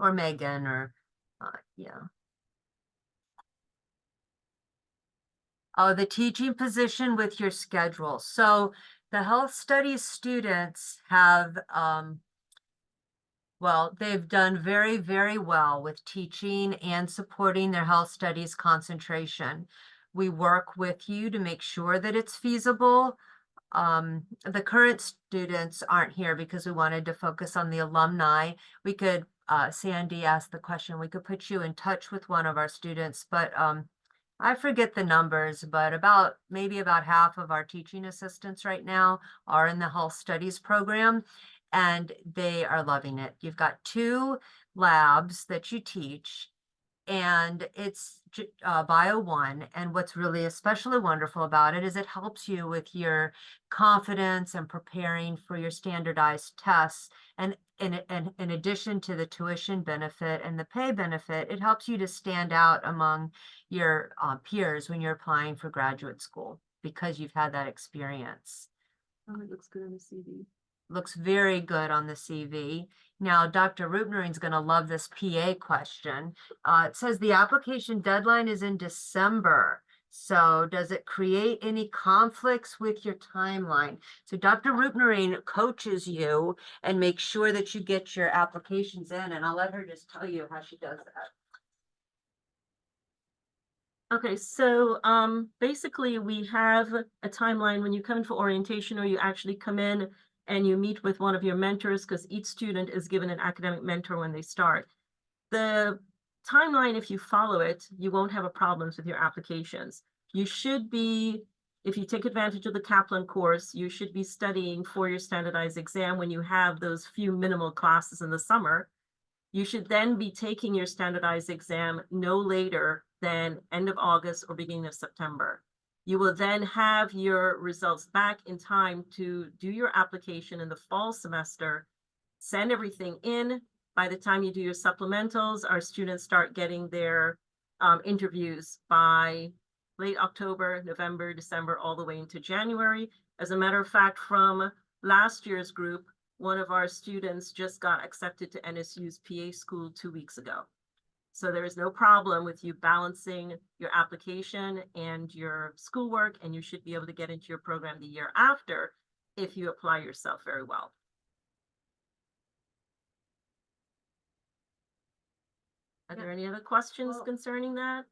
Speaker 2: Or Megan, or yeah. Oh, the teaching position with your schedule. So the health studies students have, well, they've done very, very well with teaching and supporting their health studies concentration. we work with you to make sure that it's feasible. The current students aren't here because we wanted to focus on the alumni. We could, Sandy asked the question, we could put you in touch with one of our students, but I forget the numbers, but maybe about half of our teaching assistants right now are in the health studies program, and they are loving it. You've got 2 labs that you teach, and it's Bio 1. And what's really especially wonderful about it is it helps you with your confidence and preparing for your standardized tests. And in addition to the tuition benefit and the pay benefit, it helps you to stand out among your peers when you're applying for graduate school because you've had that experience.
Speaker 7: Oh, it looks good on the CV.
Speaker 2: Looks very good on the CV. Now, Dr. Rupnerin's going to love this PA question. It says the application deadline is in December. So does it create any conflicts with your timeline? So Dr. Rupnerin coaches you and makes sure that you get your applications in, and I'll let her just tell you how she does that.
Speaker 7: Okay, so basically we have a timeline when you come in for orientation, or you actually come in and you meet with one of your mentors, because each student is given an academic mentor when they start. The timeline, if you follow it, you won't have problems with your applications. You should be, if you take advantage of the Kaplan course, you should be studying for your standardized exam when you have those few minimal classes in the summer. You should then be taking your standardized exam no later than end of August or beginning of September. You will then have your results back in time to do your application in the fall semester, send everything in. By the time you do your supplementals, our students start getting their interviews by late October, November, December, all the way into January. As a matter of fact, from last year's group, one of our students just got accepted to NSU's PA school 2 weeks ago. So there is no problem with you balancing your application and your schoolwork, and you should be able to get into your program the year after if you apply yourself very well. Are there any other questions concerning that?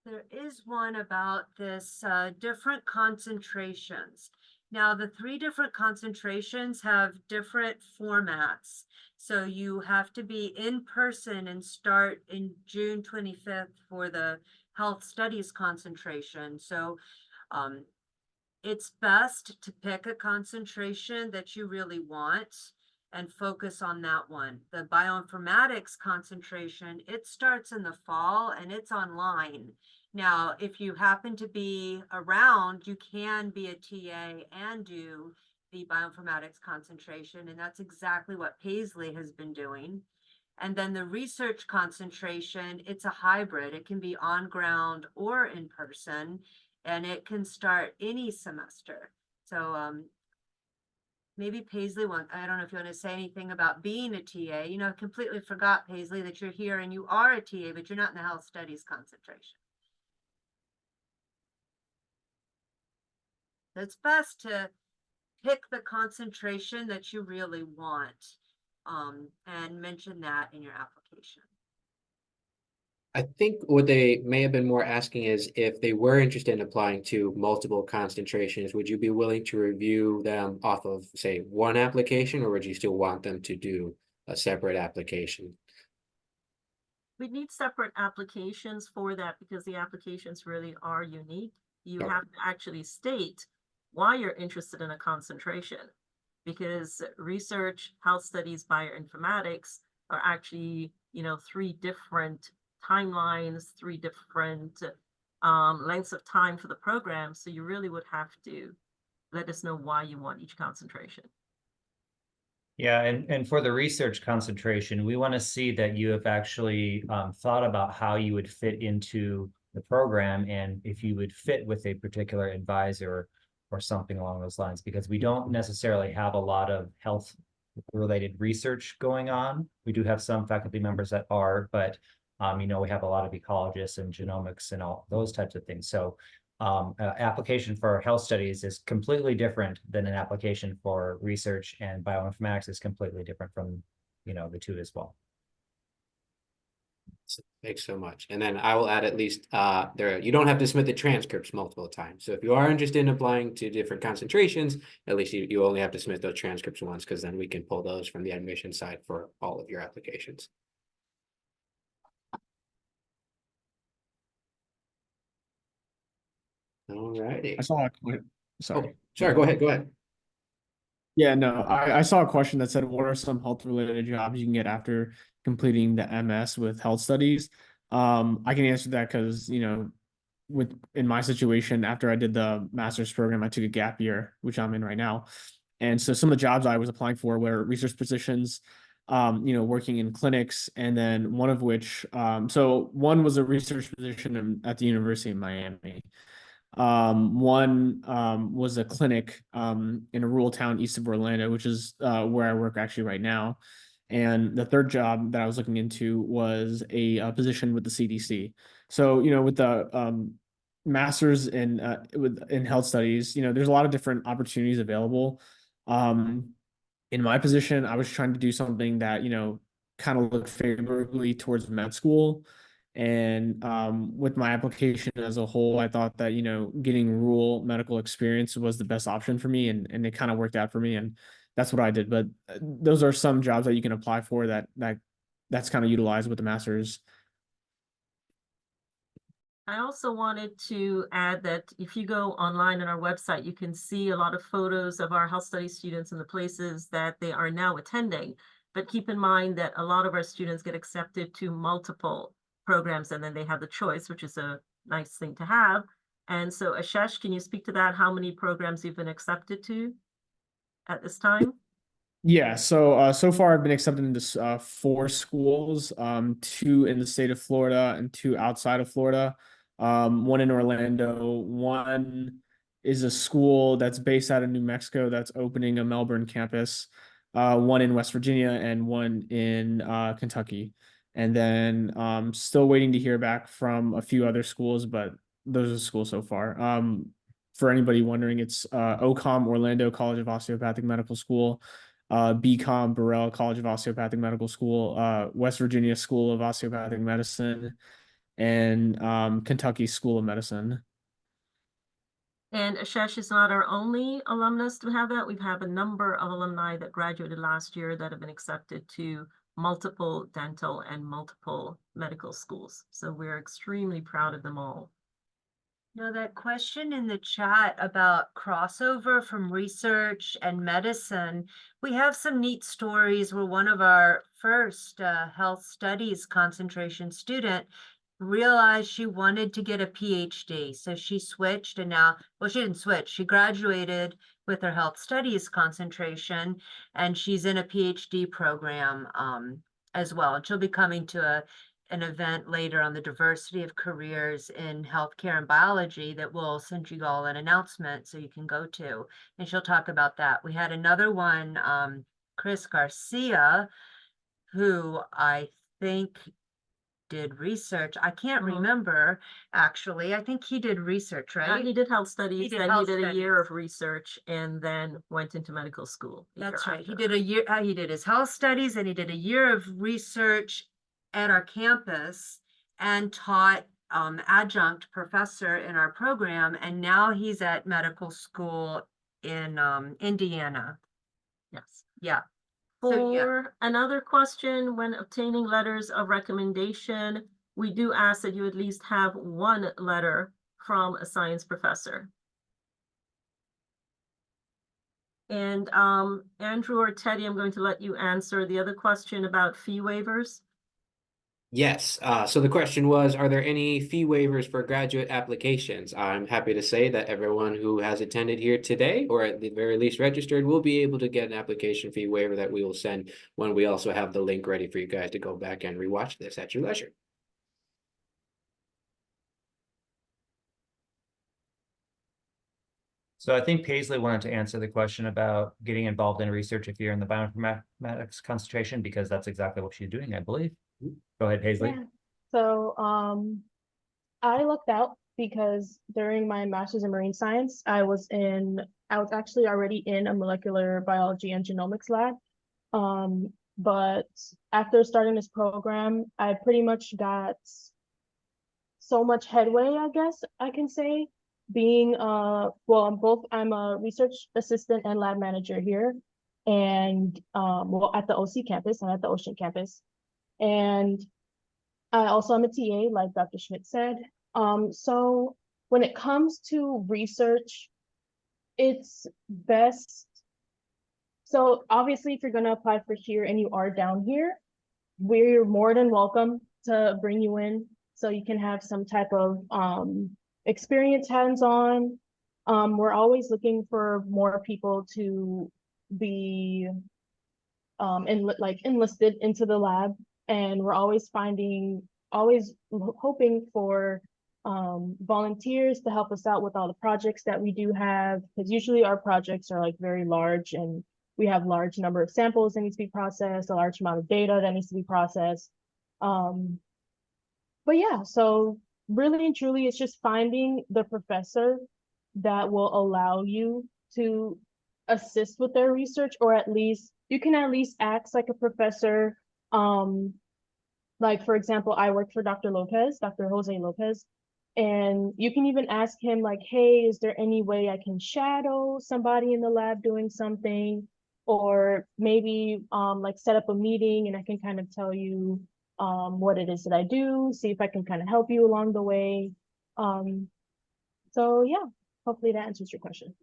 Speaker 2: There is one about this different concentrations. Now, the 3 different concentrations have different formats. So you have to be in person and start in June 25th for the health studies concentration. So it's best to pick a concentration that you really want and focus on that one. The bioinformatics concentration, it starts in the fall and it's online. Now, if you happen to be around, you can be a TA and do the bioinformatics concentration, and that's exactly what Paisley has been doing. And then the research concentration, it's a hybrid. It can be on ground or in person, and it can start any semester. So maybe Paisley I don't know if you want to say anything about being a TA. You know, I completely forgot, Paisley, that you're here and you are a TA, but you're not in the health studies concentration. It's best to pick the concentration that you really want, and mention that in your application.
Speaker 1: I think what they may have been more asking is if they were interested in applying to multiple concentrations, would you be willing to review them off of, say, one application, or would you still want them to do a separate application?
Speaker 7: We need separate applications for that because the applications really are unique. You
Speaker 1: Okay.
Speaker 7: have to actually state why you're interested in a concentration, because research, health studies, bioinformatics are actually, 3 different timelines, 3 different lengths of time for the program. So you really would have to let us know why you want each concentration.
Speaker 3: Yeah, and for the research concentration, we want to see that you have actually thought about how you would fit into the program and if you would fit with a particular advisor or something along those lines, because we don't necessarily have a lot of health related research going on. We do have some faculty members that are, but we have a lot of ecologists and genomics and all those types of things. So application for health studies is completely different than an application for research, and bioinformatics is completely different from, the 2 as well.
Speaker 1: Thanks so much. And then I will add at least you don't have to submit the transcripts multiple times. So if you are interested in applying to different concentrations, at least you only have to submit those transcripts once, because then we can pull those from the admission side for all of your applications. All righty.
Speaker 5: I saw sorry.
Speaker 1: Oh, sorry, go ahead. Go ahead.
Speaker 5: Yeah, no, I saw a question that said, what are some health related jobs you can get after completing the MS with health studies? I can answer that because, you know, in my situation, after I did the master's program, I took a gap year, which I'm in right now. And so some of the jobs I was applying for were research positions, you know, working in clinics, and then one of which, so one was a research position at the University of Miami. One was a clinic in a rural town east of Orlando, which is where I work actually right now. And the third job that I was looking into was a position with the CDC. So, you know, with the master's in health studies, you know, there's a lot of different opportunities available. In my position, I was trying to do something that, you know, kind of looked favorably towards med school. And with my application as a whole, I thought that, you know, getting rural medical experience was the best option for me, and it kind of worked out for me, and that's what I did. But those are some jobs that you can apply for that's kind of utilized with the master's.
Speaker 7: I also wanted to add that if you go online on our website, you can see a lot of photos of our health studies students and the places that they are now attending. But keep in mind that a lot of our students get accepted to multiple programs, and then they have the choice, which is a nice thing to have. And so, Ashesh, can you speak to that? How many programs you've been accepted to at this time?
Speaker 5: Yeah, so so far I've been accepted into 4 schools, 2 in the state of Florida and 2 outside of Florida. One in Orlando, one is a school that's based out of New Mexico that's opening a Melbourne campus, one in West Virginia and one in Kentucky. And then still waiting to hear back from a few other schools, but those are the schools so far. For anybody wondering, it's OCOM, Orlando College of Osteopathic Medical School, BCom, Burrell College of Osteopathic Medical School, West Virginia School of Osteopathic Medicine, and Kentucky School of Medicine.
Speaker 7: And Ashesh is not our only alumnus to have that. We've had a number of alumni that graduated last year that have been accepted to multiple dental and multiple medical schools. So we're extremely proud of them all.
Speaker 2: Now, that question in the chat about crossover from research and medicine, we have some neat stories where one of our first health studies concentration student realized she wanted to get a PhD. So she switched, and now, well, she didn't switch. She graduated with her health studies concentration, and she's in a PhD program as well. And she'll be coming to an event later on the diversity of careers in healthcare and biology that will send you all an announcement so you can go to, and she'll talk about that. We had another one, Chris Garcia, who I think did research. I can't remember, actually. I think he did research, right?
Speaker 7: He did health studies,
Speaker 2: did
Speaker 7: then
Speaker 2: health
Speaker 7: he did a year
Speaker 2: studies.
Speaker 7: of research and then went into medical school.
Speaker 2: That's right. He did a year, he did his health studies, and he did a year of research at our campus and taught adjunct professor in our program. And now he's at medical school in Indiana.
Speaker 7: Yes.
Speaker 2: Yeah. So, yeah.
Speaker 7: For another question, when obtaining letters of recommendation, we do ask that you at least have one letter from a science professor. And Andrew or Teddy, I'm going to let you answer the other question about fee waivers.
Speaker 1: Yes. So the question was, are there any fee waivers for graduate applications? I'm happy to say that everyone who has attended here today, or at the very least registered, will be able to get an application fee waiver that we will send when we also have the link ready for you guys to go back and rewatch this at your leisure.
Speaker 3: So I think Paisley wanted to answer the question about getting involved in research if you're in the bioinformatics concentration, because that's exactly what she's doing, I believe. Go ahead, Paisley.
Speaker 6: Yeah. So I lucked out because during my master's in marine science, I was actually already in a molecular biology and genomics lab. But after starting this program, I pretty much got so much headway, I guess I can say, being I'm a research assistant and lab manager here, and at the OC campus and at the Ocean campus, and I also am a TA, like Dr. Schmidt said. So when it comes to research, it's best. So obviously, if you're going to apply for here and you are down here, we're more than welcome to bring you in so you can have some type of experience hands-on. We're always looking for more people to be enlisted into the lab, and we're always hoping for volunteers to help us out with all the projects that we do have, because usually our projects are like very large and we have large number of samples that need to be processed, a large amount of data that needs to be processed. But yeah, so really and truly, it's just finding the professor that will allow you to assist with their research, or at least you can at least act like a professor. Like for example, I work for Dr. Jose Lopez, and you can even ask him like, hey, is there any way I can shadow somebody in the lab doing something? Or maybe like set up a meeting and I can kind of tell you what it is that I do, see if I can kind of help you along the way. So yeah, hopefully that answers your question.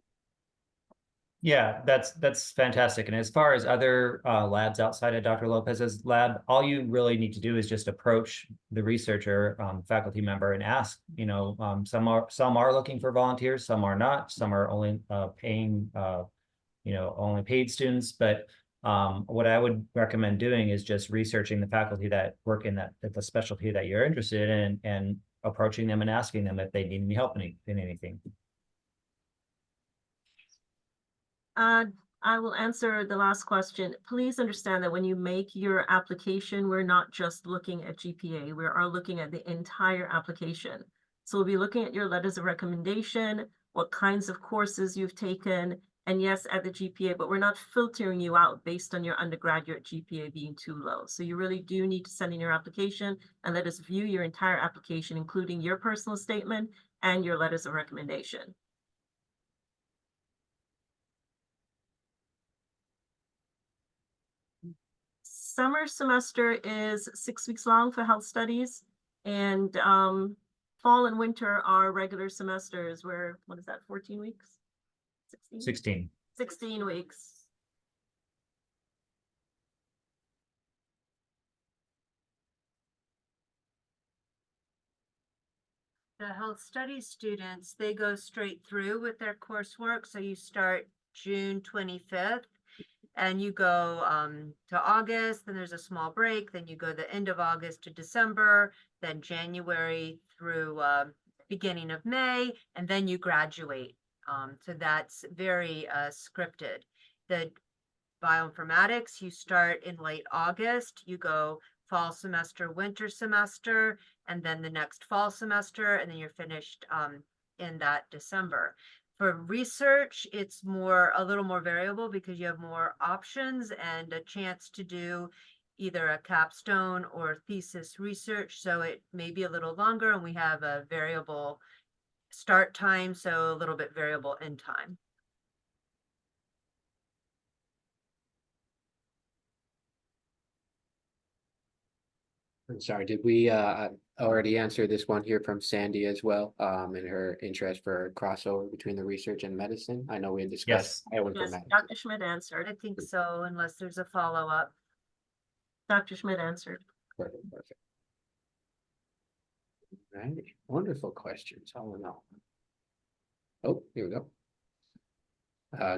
Speaker 3: Yeah, that's fantastic. And as far as other labs outside of Dr. Lopez's lab, all you really need to do is just approach the researcher, faculty member, and ask. You know, some are looking for volunteers, some are not, some are only paying, only paid students. But what I would recommend doing is just researching the faculty that work in the specialty that you're interested in, and approaching them and asking them if they need any help in anything.
Speaker 7: I will answer the last question. Please understand that when you make your application, we're not just looking at GPA. We are looking at the entire application. So we'll be looking at your letters of recommendation, what kinds of courses you've taken, and yes, at the GPA, but we're not filtering you out based on your undergraduate GPA being too low. So you really do need to send in your application and let us view your entire application, including your personal statement and your letters of recommendation. Summer semester is 6 weeks long for health studies, and fall and winter are regular semesters where, what is that, 14 weeks? 16? 16 weeks.
Speaker 2: The health studies students, they go straight through with their coursework. So you start June 25th and you go to August, then there's a small break, then you go the end of August to December, then January through beginning of May, and then you graduate. So that's very scripted. The bioinformatics, you start in late August, you go fall semester, winter semester, and then the next fall semester, and then you're finished in that December. For research, it's a little more variable because you have more options and a chance to do either a capstone or thesis research. So it may be a little longer, and we have a variable start time, so a little bit variable end time.
Speaker 1: I'm sorry, did we already answer this one here from Sandy as well, and her interest for crossover between the research and medicine? I know we had discussed.
Speaker 7: Yes, Dr. Schmidt answered.
Speaker 2: I think so, unless there's a follow-up.
Speaker 7: Dr. Schmidt answered.
Speaker 1: Perfect. Right, wonderful questions, all in all. Oh, here we go.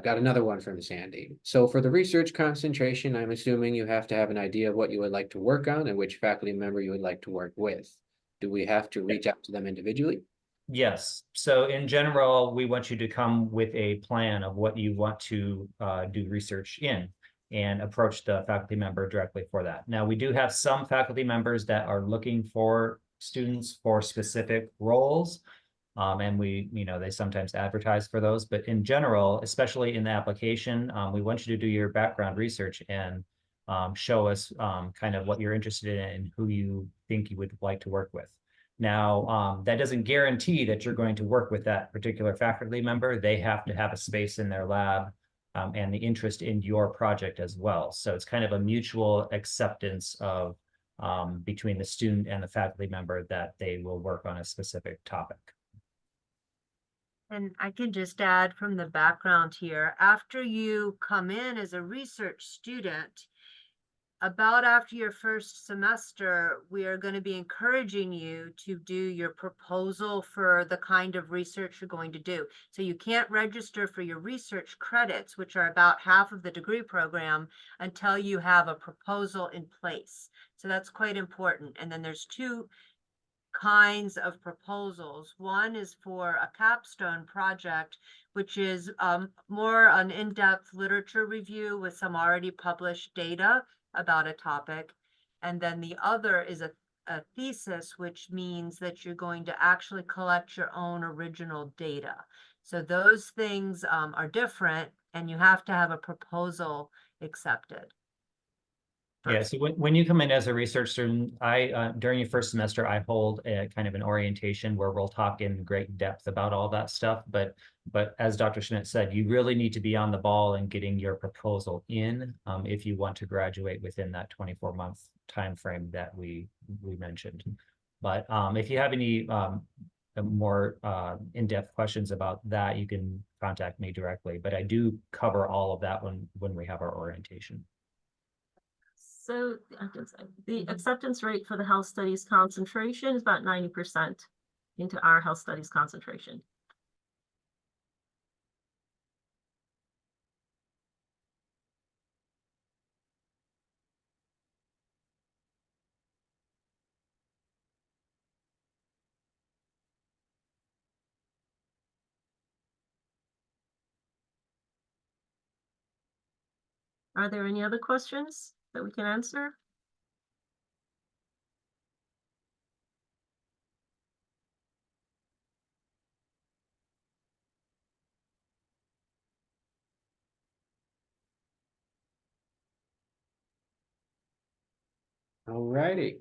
Speaker 1: Got another one from Sandy. So for the research concentration, I'm assuming you have to have an idea of what you would like to work on and which faculty member you would like to work with. Do we have to reach out to them individually?
Speaker 3: Yes. So in general, we want you to come with a plan of what you want to do research in, and approach the faculty member directly for that. Now, we do have some faculty members that are looking for students for specific roles. And they sometimes advertise for those, but in general, especially in the application, we want you to do your background research and show us kind of what you're interested in and who you think you would like to work with. Now, that doesn't guarantee that you're going to work with that particular faculty member. They have to have a space in their lab and the interest in your project as well. So it's kind of a mutual acceptance of between the student and the faculty member that they will work on a specific topic.
Speaker 2: And I can just add from the background here, after you come in as a research student, about after your first semester, we are going to be encouraging you to do your proposal for the kind of research you're going to do. So you can't register for your research credits, which are about half of the degree program, until you have a proposal in place. So that's quite important. And then there's two kinds of proposals. One is for a capstone project, which is more an in-depth literature review with some already published data about a topic. And then the other is a thesis, which means that you're going to actually collect your own original data. So those things are different, and you have to have a proposal accepted.
Speaker 3: Yeah, so when you come in as a research student, during your first semester, I hold a kind of an orientation where we'll talk in great depth about all that stuff. But as Dr. Schmidt said, you really need to be on the ball and getting your proposal in if you want to graduate within that 24-month time frame that we mentioned. But if you have any more in-depth questions about that, you can contact me directly. But I do cover all of that when we have our orientation.
Speaker 7: So the acceptance rate for the health studies concentration is about 90% into our health studies concentration. Are there any other questions that we can answer?
Speaker 1: All righty.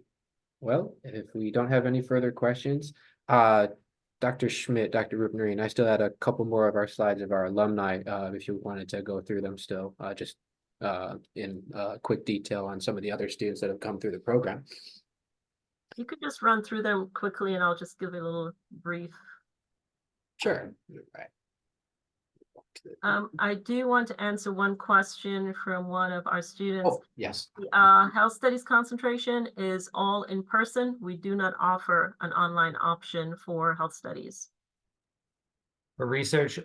Speaker 1: Well, if we don't have any further questions, Dr. Schmidt, Dr. Rupnerine, I still had a couple more of our slides of our alumni, if you wanted to go through them still, just in quick detail on some of the other students that have come through the program.
Speaker 7: You could just run through them quickly and I'll just give a little brief.
Speaker 1: Sure. Right.
Speaker 7: I do want to answer one question from one of our students.
Speaker 1: Oh, yes.
Speaker 7: The health studies concentration is all in person. We do not offer an online option for health studies.
Speaker 3: For research,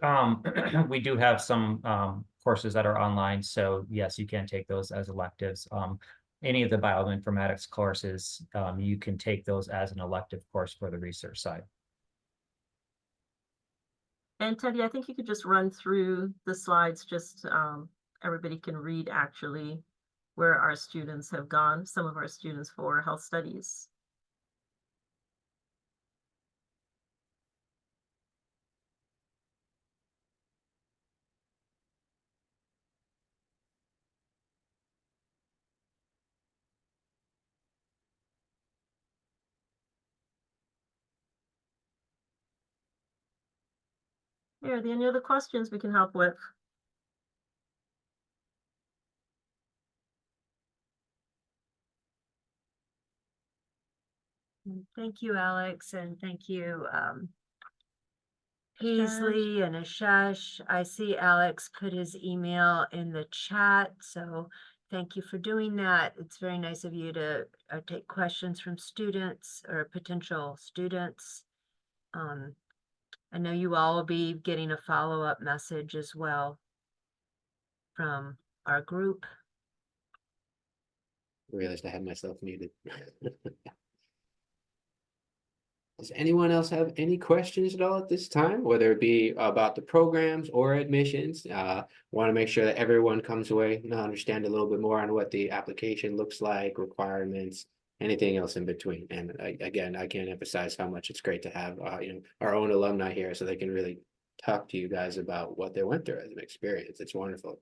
Speaker 3: we do have some courses that are online. So yes, you can take those as electives. Any of the bioinformatics courses, you can take those as an elective course for the research side.
Speaker 7: And Teddy, I think you could just run through the slides, just everybody can read actually where our students have gone, some of our students for health studies. Are there any other questions we can help with?
Speaker 2: Thank you, Alex, and thank you, Paisley and Ashesh. I see Alex put his email in the chat, so thank you for doing that. It's very nice of you to take questions from students or potential students. I know you all will be getting a follow-up message as well from our group.
Speaker 1: I realized I had myself muted. Does anyone else have any questions at all at this time, whether it be about the programs or admissions? Want to make sure that everyone comes away and understand a little bit more on what the application looks like, requirements, anything else in between. And again, I can't emphasize how much it's great to have our own alumni here so they can really talk to you guys about what they went through as an experience. It's wonderful.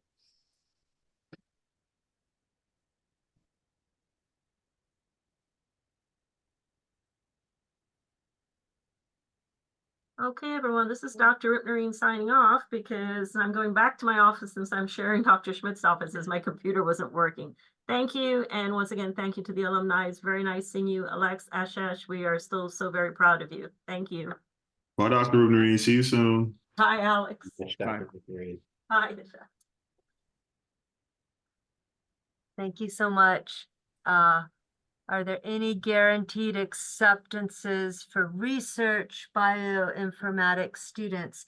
Speaker 7: Okay, everyone, this is Dr. Ripnerine signing off because I'm going back to my office since I'm sharing Dr. Schmidt's office as my computer wasn't working. Thank you. And once again, thank you to the alumni. It's very nice seeing you, Alex, Ashesh. We are still so very proud of you. Thank you.
Speaker 4: Bye, Dr. Rubinstein. See you soon.
Speaker 7: Hi, Alex.
Speaker 1: Yes,
Speaker 5: Bye.
Speaker 1: Dr. Ripnerine.
Speaker 7: Hi.
Speaker 2: Thank you so much. Are there any guaranteed acceptances for research bioinformatics students?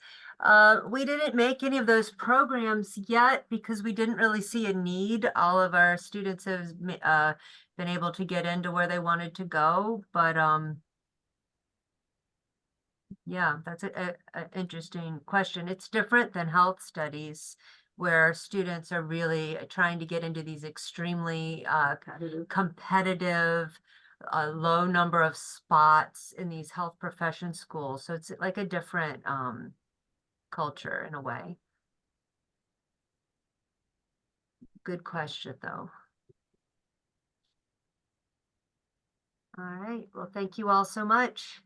Speaker 2: We didn't make any of those programs yet because we didn't really see a need. All of our students have been able to get into where they wanted to go, but yeah, that's a interesting question. It's different than health studies, where students are really trying to get into these extremely competitive, low number of spots in these health profession schools. So it's like a different culture in a way. Good question, though. All right. Well, thank you all so much.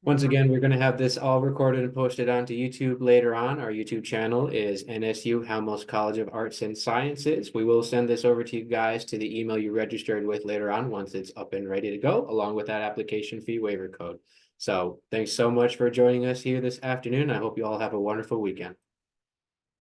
Speaker 1: Once again, we're going to have this all recorded and posted onto YouTube later on. Our YouTube channel is NSU Halmos College of Arts and Sciences. We will send this over to you guys to the email you registered with later on once it's up and ready to go, along with that application fee waiver code. So thanks so much for joining us here this afternoon. I hope you all have a wonderful weekend.